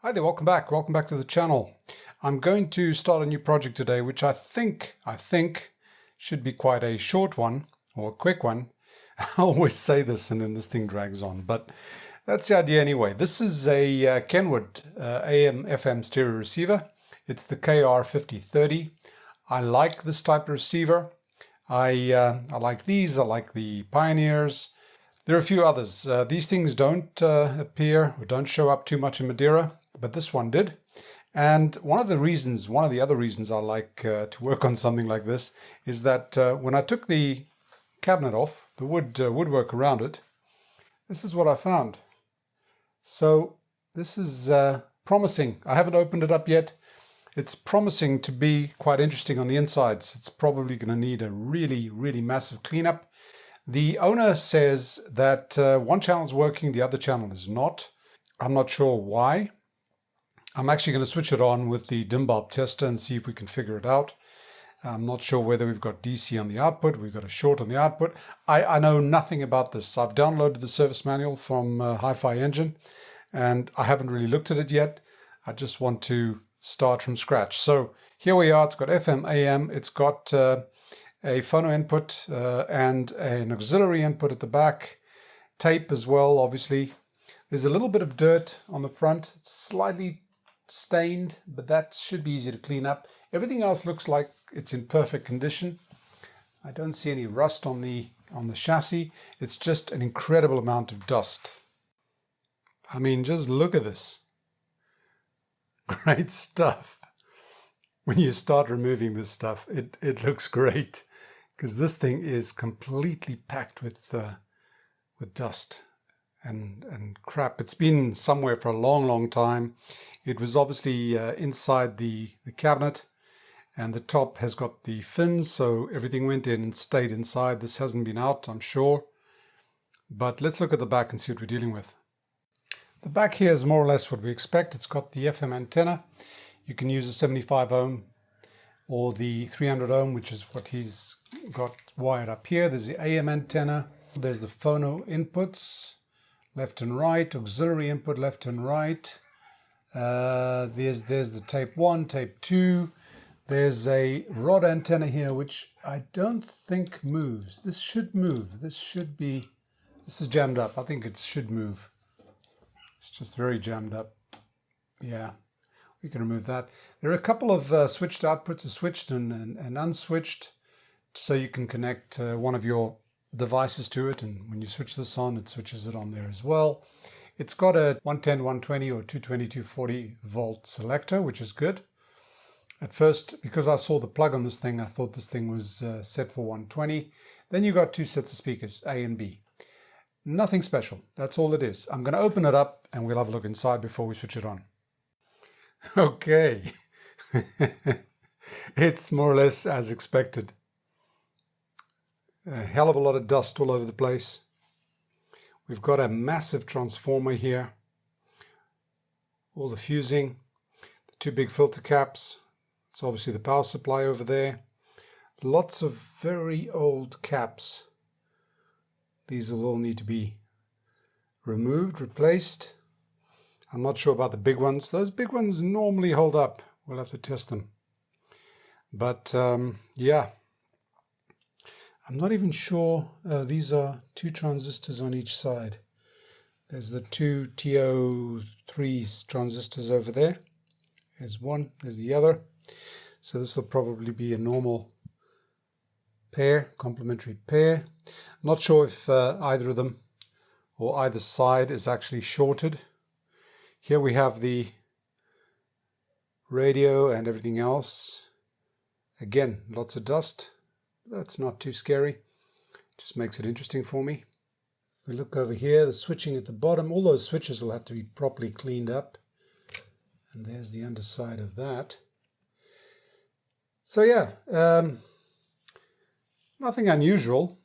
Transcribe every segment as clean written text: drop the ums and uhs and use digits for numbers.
Hi there, welcome back to the channel. I'm going to start a new project today, which I think should be quite a short one or a quick one. I always say this and then this thing drags on, but that's the idea anyway. This is a Kenwood AM/FM stereo receiver. It's the KR-5030. I like this type of receiver. I like these. I like the Pioneers. There are a few others. These things don't appear or don't show up too much in Madeira, but this one did. And one of the other reasons I like to work on something like this is that when I took the cabinet off, the woodwork around it, this is what I found. So this is promising. I haven't opened it up yet. It's promising to be quite interesting on the insides. It's probably going to need a really, really massive cleanup. The owner says that one channel is working, the other channel is not. I'm not sure why. I'm actually going to switch it on with the dimbulb tester and see if we can figure it out. I'm not sure whether we've got DC on the output, we've got a short on the output. I know nothing about this. I've downloaded the service manual from Hi-Fi Engine and I haven't really looked at it yet. I just want to start from scratch. So here we are. It's got FM, AM. It's got a phono input and an auxiliary input at the back. Tape as well, obviously. There's a little bit of dirt on the front. It's slightly stained, but that should be easy to clean up. Everything else looks like it's in perfect condition. I don't see any rust on the chassis. It's just an incredible amount of dust. I mean, just look at this. Great stuff. When you start removing this stuff, it looks great because this thing is completely packed with dust and crap. It's been somewhere for a long, long time. It was obviously inside the cabinet, and the top has got the fins, so everything went in and stayed inside. This hasn't been out, I'm sure. But let's look at the back and see what we're dealing with. The back here is more or less what we expect. It's got the FM antenna. You can use a 75 ohm or the 300 ohm, which is what he's got wired up here. There's the AM antenna. There's the phono inputs, left and right, auxiliary input left and right. There's the tape 1, tape 2. There's a rod antenna here, which I don't think moves. This should move. This is jammed up. I think it should move. It's just very jammed up. Yeah, we can remove that. There are a couple of switched outputs, a switched and unswitched, so you can connect one of your devices to it, and when you switch this on, it switches it on there as well. It's got a 110, 120 or 220, 240 volt selector, which is good. At first, because I saw the plug on this thing, I thought this thing was set for 120. Then you got two sets of speakers, A and B. Nothing special. That's all it is. I'm going to open it up and we'll have a look inside before we switch it on. Okay. It's more or less as expected. A hell of a lot of dust all over the place. We've got a massive transformer here. All the fusing, the two big filter caps. It's obviously the power supply over there. Lots of very old caps. These will all need to be removed, replaced. I'm not sure about the big ones. Those big ones normally hold up. We'll have to test them. But yeah, I'm not even sure. These are two transistors on each side. There's the two TO3 transistors over there. There's one, there's the other. So this will probably be a normal pair, complementary pair. I'm not sure if either of them or either side is actually shorted. Here we have the radio and everything else. Again, lots of dust. That's not too scary. Just makes it interesting for me. We look over here, the switching at the bottom. All those switches will have to be properly cleaned up. And there's the underside of that. So yeah, nothing unusual.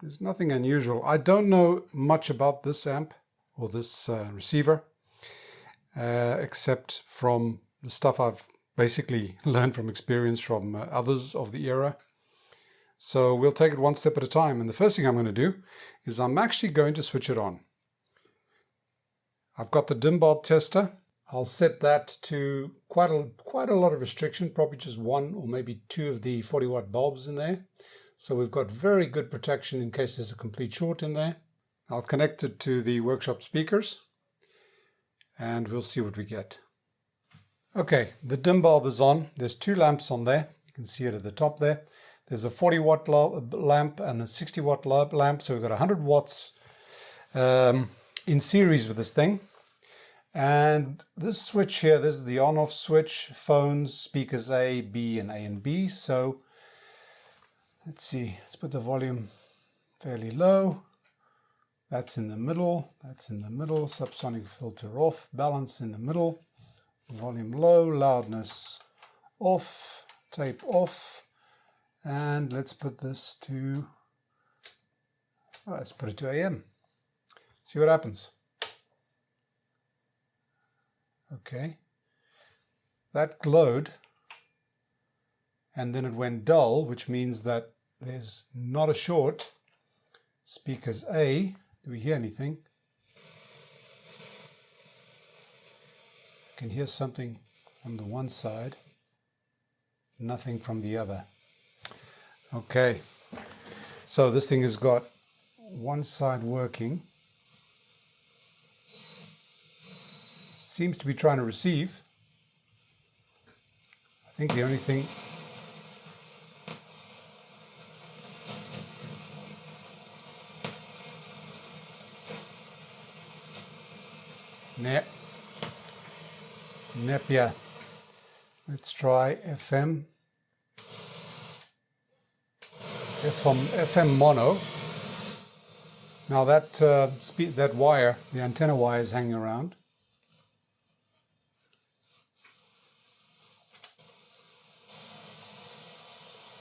There's nothing unusual. I don't know much about this amp or this receiver, except from the stuff I've basically learned from experience from others of the era. So we'll take it one step at a time. And the first thing I'm going to do is I'm actually going to switch it on. I've got the dimbulb tester. I'll set that to quite a lot of restriction, probably just one or maybe two of the 40-watt bulbs in there. So we've got very good protection in case there's a complete short in there. I'll connect it to the workshop speakers and we'll see what we get. Okay, the dim bulb is on. There's two lamps on there. You can see it at the top there. There's a 40-watt lamp and a 60-watt lamp. So we've got 100 watts in series with this thing. And this switch here, this is the on-off switch, phones, speakers A, B, and B. So let's see, let's put the volume fairly low. That's in the middle, that's in the middle, subsonic filter off, balance in the middle, volume low, loudness off, tape off, and let's put this to, let's put it to AM. See what happens. Okay, that glowed and then it went dull, which means that there's not a short. Speakers A, do we hear anything? I can hear something from the one side, nothing from the other. Okay, so this thing has got one side working. Seems to be trying to receive. I think the only thing Nepia. Let's try FM mono. Now that wire, the antenna wire, is hanging around.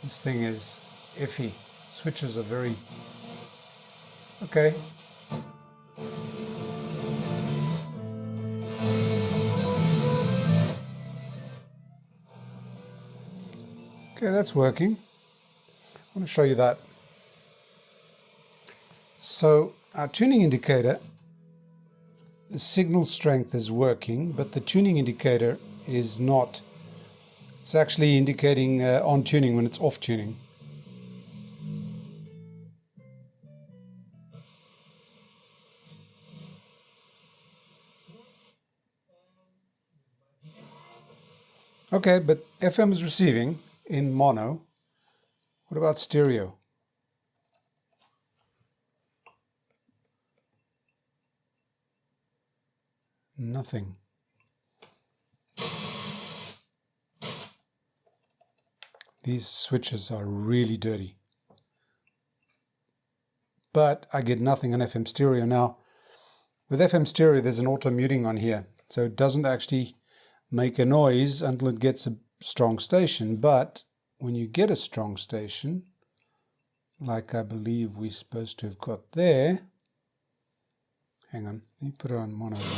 This thing is iffy. Switches are very... Okay. Okay, that's working. I want to show you that. So our tuning indicator, the signal strength is working, but the tuning indicator is not. It's actually indicating on tuning when it's off tuning. Okay, but FM is receiving in mono. What about stereo? Nothing. These switches are really dirty. But I get nothing on FM stereo. Now, with FM stereo, there's an auto muting on here. So it doesn't actually make a noise until it gets a strong station. But when you get a strong station, like I believe we're supposed to have got there, hang on, let me put it on mono again.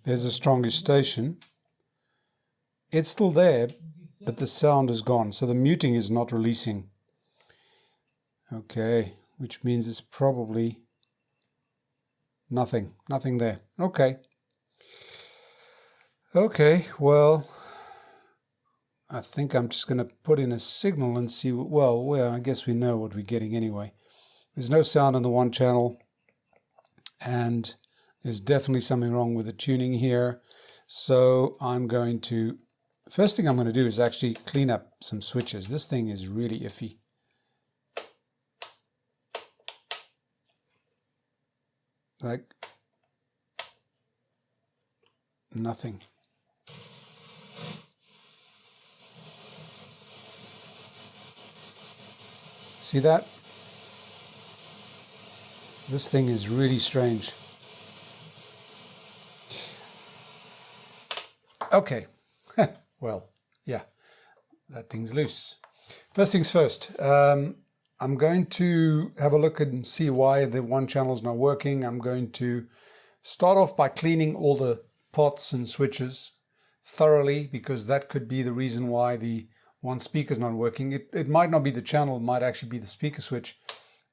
There's a strongest station. It's still there, but the sound is gone. So the muting is not releasing. Okay, which means it's probably nothing there. Okay. Okay, well, I think I'm just going to put in a signal and see, well, I guess we know what we're getting anyway. There's no sound on the one channel, and there's definitely something wrong with the tuning here. So I'm going to, first thing I'm going to do is actually clean up some switches. This thing is really iffy. Like nothing. See that? This thing is really strange. Okay, well, yeah, that thing's loose. First things first, I'm going to have a look and see why the one channel is not working. I'm going to start off by cleaning all the pots and switches thoroughly, because that could be the reason why the one speaker is not working. It might not be the channel, it might actually be the speaker switch.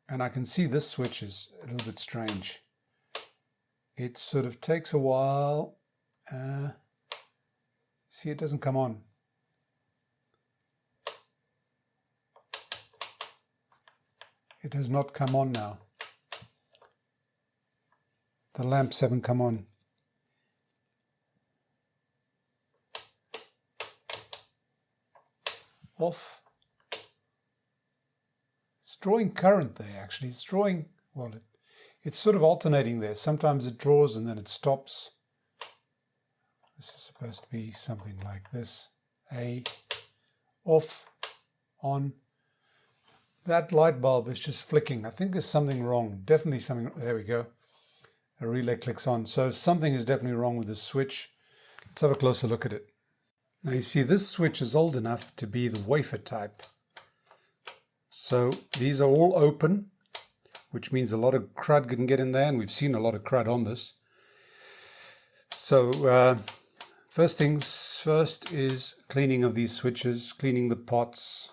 And I can see this switch is a little bit strange. It sort of takes a while. See, it doesn't come on. It has not come on now. The lamps haven't come on. Off. It's drawing current there, actually. It's drawing, well, it's sort of alternating there. Sometimes it draws and then it stops. This is supposed to be something like this. A, off, on. That light bulb is just flicking. I think there's something wrong. Definitely something. There we go. A relay clicks on. So something is definitely wrong with this switch. Let's have a closer look at it. Now you see this switch is old enough to be the wafer type. So these are all open, which means a lot of crud can get in there, and we've seen a lot of crud on this. So first things first is cleaning of these switches, cleaning the pots.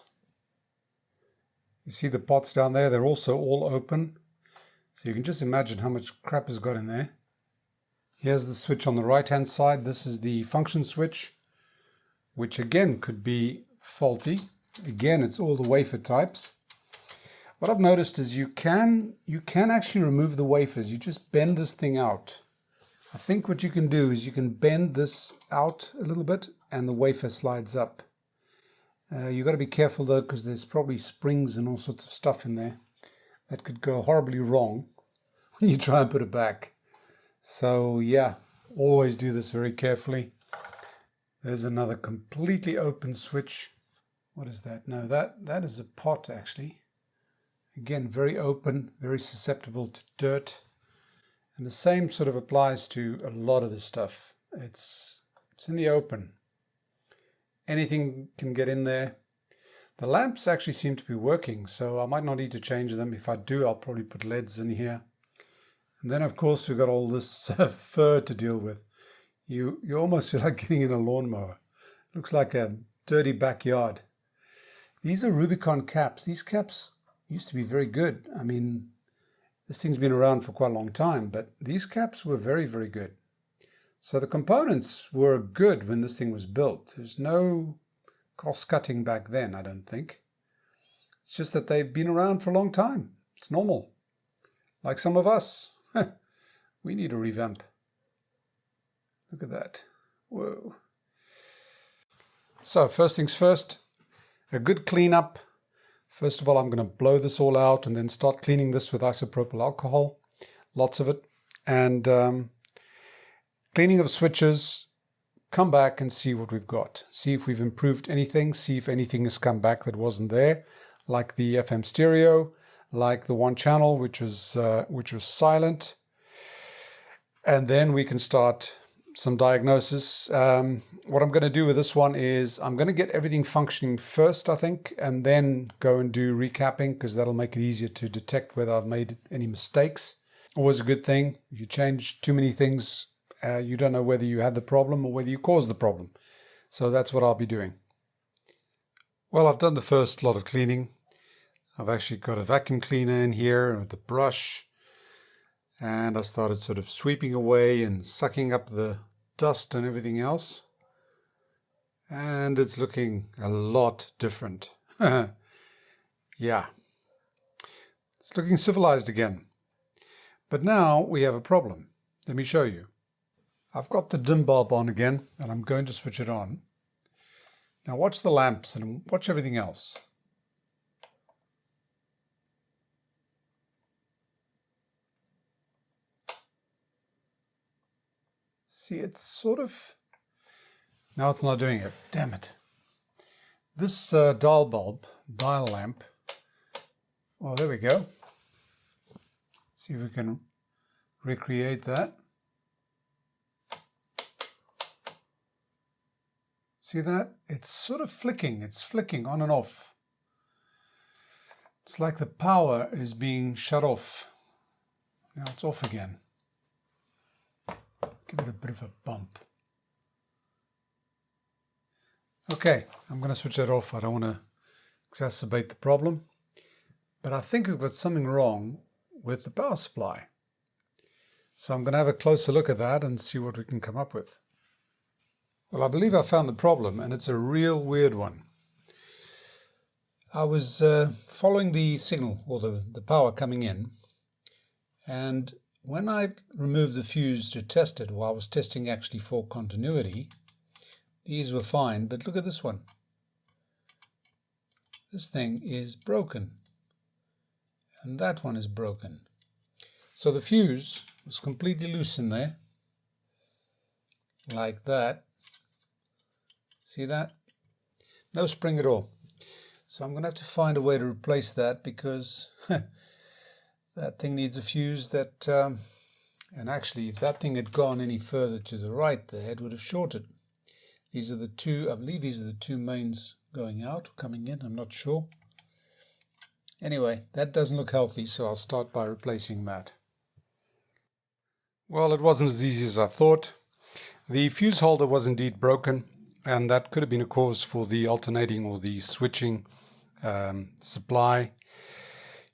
You see the pots down there, they're also all open. So you can just imagine how much crap has got in there. Here's the switch on the right hand side. This is the function switch, which again could be faulty. Again, it's all the wafer types. What I've noticed is you can actually remove the wafers. You just bend this thing out. I think what you can do is you can bend this out a little bit and the wafer slides up. You've got to be careful though, because there's probably springs and all sorts of stuff in there that could go horribly wrong when you try and put it back. So yeah, always do this very carefully. There's another completely open switch. What is that? No, that is a pot actually. Again, very open, very susceptible to dirt. And the same sort of applies to a lot of this stuff. It's in the open. Anything can get in there. The lamps actually seem to be working, so I might not need to change them. If I do, I'll probably put LEDs in here. And then of course we've got all this fur to deal with. You almost feel like getting in a lawnmower. Looks like a dirty backyard. These are Rubicon caps. These caps used to be very good. I mean, this thing's been around for quite a long time, but these caps were very, very good. So the components were good when this thing was built. There's no cost cutting back then, I don't think. It's just that they've been around for a long time. It's normal. Like some of us. We need a revamp. Look at that. Whoa. So first things first, a good cleanup. First of all, I'm going to blow this all out and then start cleaning this with isopropyl alcohol. Lots of it. And cleaning of switches, come back and see what we've got. See if we've improved anything, see if anything has come back that wasn't there, like the FM stereo, like the one channel, which was silent. And then we can start some diagnosis. What I'm going to do with this one is I'm going to get everything functioning first, I think, and then go and do recapping, because that'll make it easier to detect whether I've made any mistakes. Always a good thing. If you change too many things, you don't know whether you had the problem or whether you caused the problem. So that's what I'll be doing. Well, I've done the first lot of cleaning. I've actually got a vacuum cleaner in here with the brush. And I started sort of sweeping away and sucking up the dust and everything else. And it's looking a lot different. Yeah. It's looking civilized again. But now we have a problem. Let me show you. I've got the dim bulb on again, and I'm going to switch it on. Now watch the lamps and watch everything else. See, it's sort of... Now it's not doing it. Damn it. This dial lamp. Well, there we go. See if we can recreate that. See that? It's sort of flicking. It's flicking on and off. It's like the power is being shut off. Now it's off again. Give it a bit of a bump. Okay, I'm going to switch that off. I don't want to exacerbate the problem. But I think we've got something wrong with the power supply. So I'm going to have a closer look at that and see what we can come up with. Well, I believe I found the problem, and it's a real weird one. I was following the signal, or the power coming in, and when I removed the fuse to test it, or I was testing actually for continuity, these were fine, but look at this one. This thing is broken, and that one is broken. So the fuse was completely loose in there, like that. See that? No spring at all. So I'm going to have to find a way to replace that, because that thing needs a fuse that, and actually if that thing had gone any further to the right there, it would have shorted. These are the two, I believe these are the two mains going out, or coming in, I'm not sure. Anyway, that doesn't look healthy, so I'll start by replacing that. Well, it wasn't as easy as I thought. The fuse holder was indeed broken, and that could have been a cause for the alternating or the switching supply.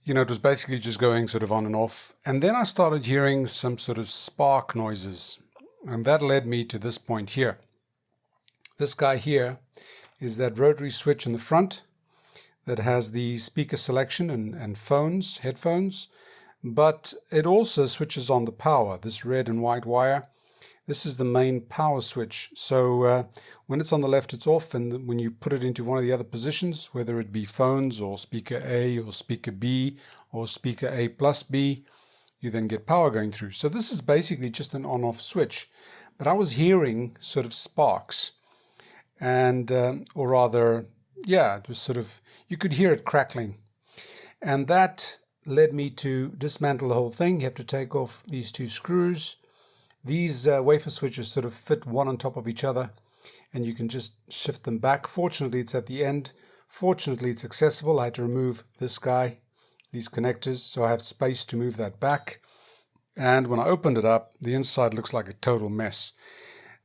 You know, it was basically just going sort of on and off. And then I started hearing some sort of spark noises, and that led me to this point here. This guy here is that rotary switch in the front that has the speaker selection and phones, headphones, but it also switches on the power, this red and white wire. This is the main power switch. So when it's on the left, it's off, and when you put it into one of the other positions, whether it be phones or speaker A or speaker B or speaker A plus B, you then get power going through. So this is basically just an on-off switch. But I was hearing sort of sparks, and or rather, yeah, it was sort of, you could hear it crackling. And that led me to dismantle the whole thing. You have to take off these two screws. These wafer switches sort of fit one on top of each other, and you can just shift them back. Fortunately, it's at the end. Fortunately, it's accessible. I had to remove this guy, these connectors, so I have space to move that back. And when I opened it up, the inside looks like a total mess.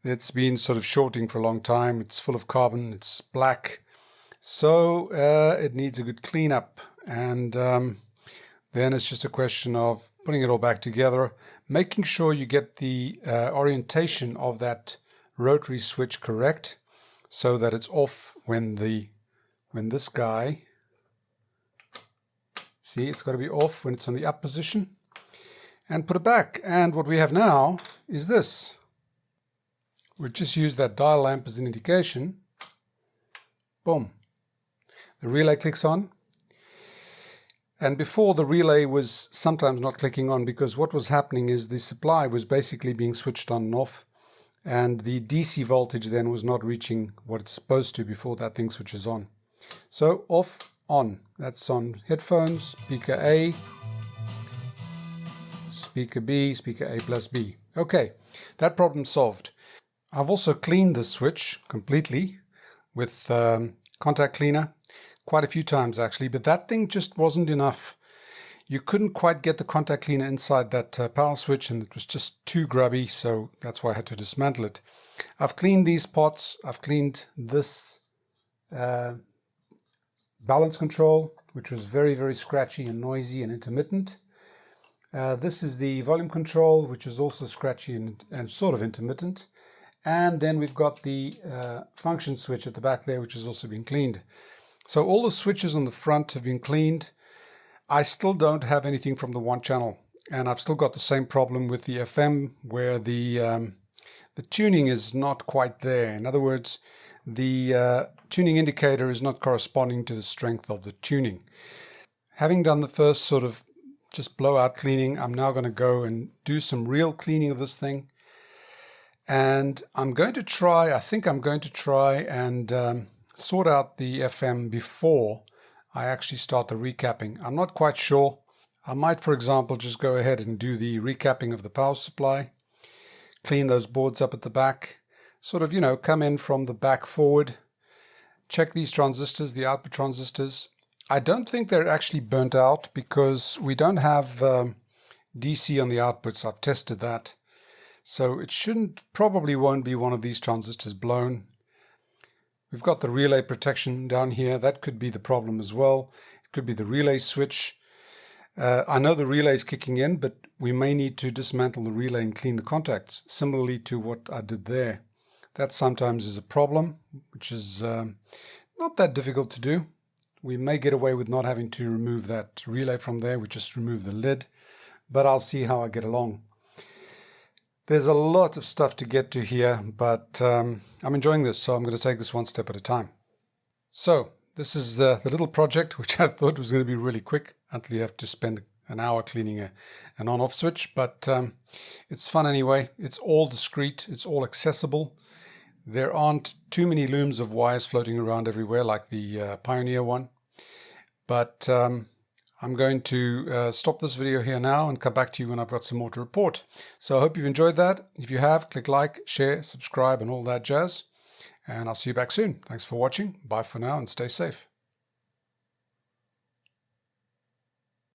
It's been sort of shorting for a long time. It's full of carbon. It's black. So it needs a good cleanup. And then it's just a question of putting it all back together, making sure you get the orientation of that rotary switch correct, so that it's off when this guy, see, it's got to be off when it's on the up position, and put it back. And what we have now is this. We'll just use that dial lamp as an indication. Boom. The relay clicks on. And before, the relay was sometimes not clicking on, because what was happening is the supply was basically being switched on and off, and the DC voltage then was not reaching what it's supposed to before that thing switches on. So off, on. That's on headphones, speaker A, speaker B, speaker A plus B. Okay, that problem solved. I've also cleaned this switch completely with contact cleaner. Quite a few times actually, but that thing just wasn't enough. You couldn't quite get the contact cleaner inside that power switch, and it was just too grubby, so that's why I had to dismantle it. I've cleaned these pots. I've cleaned this balance control, which was very, very scratchy and noisy and intermittent. This is the volume control, which is also scratchy and sort of intermittent. And then we've got the function switch at the back there, which has also been cleaned. So all the switches on the front have been cleaned. I still don't have anything from the one channel, and I've still got the same problem with the FM, where the tuning is not quite there. In other words, the tuning indicator is not corresponding to the strength of the tuning. Having done the first sort of just blowout cleaning, I'm now going to go and do some real cleaning of this thing. And I'm going to try, I think I'm going to try and sort out the FM before I actually start the recapping. I'm not quite sure. I might, for example, just go ahead and do the recapping of the power supply, clean those boards up at the back, sort of, you know, come in from the back forward, check these transistors, the output transistors. I don't think they're actually burnt out, because we don't have DC on the outputs. I've tested that. So it probably won't be one of these transistors blown. We've got the relay protection down here. That could be the problem as well. It could be the relay switch. I know the relay is kicking in, but we may need to dismantle the relay and clean the contacts, similarly to what I did there. That sometimes is a problem, which is not that difficult to do. We may get away with not having to remove that relay from there. We just remove the lid, but I'll see how I get along. There's a lot of stuff to get to here, but I'm enjoying this, so I'm going to take this one step at a time. So this is the little project, which I thought was going to be really quick until you have to spend an hour cleaning an on-off switch, but it's fun anyway. It's all discreet, it's all accessible. There aren't too many looms of wires floating around everywhere like the Pioneer one. But I'm going to stop this video here now and come back to you when I've got some more to report. So I hope you've enjoyed that. If you have, click like, share, subscribe, and all that jazz. And I'll see you back soon. Thanks for watching. Bye for now and stay safe.